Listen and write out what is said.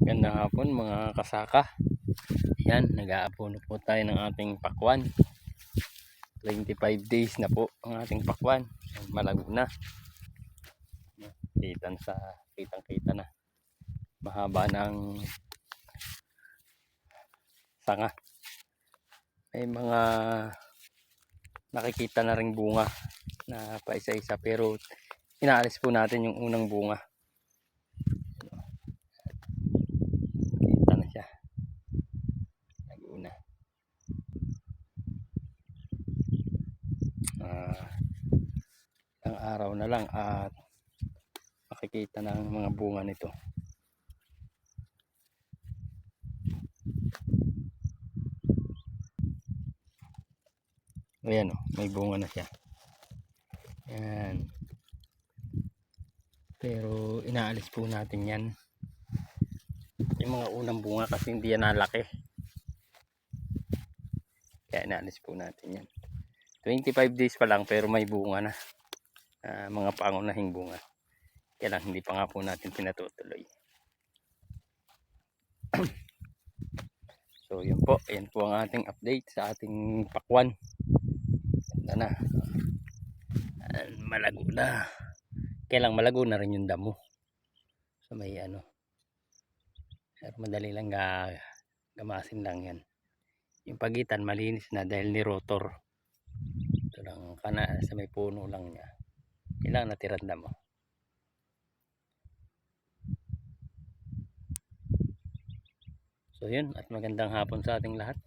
Gandang hapon mga kasaka. Yan, nag-aapuno po tayo ng ating pakwan. 25 days na po ang ating pakwan. Malago na. Kitang-kita na. Mahaba ng sanga. May mga nakikita na ring bunga na paisa-isa, pero inaalis po natin yung unang bunga. Kita na siya. Laguna. Ang araw na lang at makikita ng mga bunga nito. Ayan o, may bunga na siya. Ayan. Pero inaalis po natin yan. Yung mga unang bunga kasi hindi yan nalaki. Kaya inaalis po natin yan. 25 days pa lang pero may bunga na. Mga pangunahing bunga. Kaya lang hindi pa nga po natin pinatutuloy. So yun po. Ayan po ang ating update sa ating pakwan. Ganda na. Malago na. Kaya lang malago na rin yung damo. So may pero madali lang gamasin lang yan. Yung pagitan malinis na dahil ni rotor. Ito lang sa may puno lang niya. Kailangan natiran damo. So yun, at magandang hapon sa ating lahat.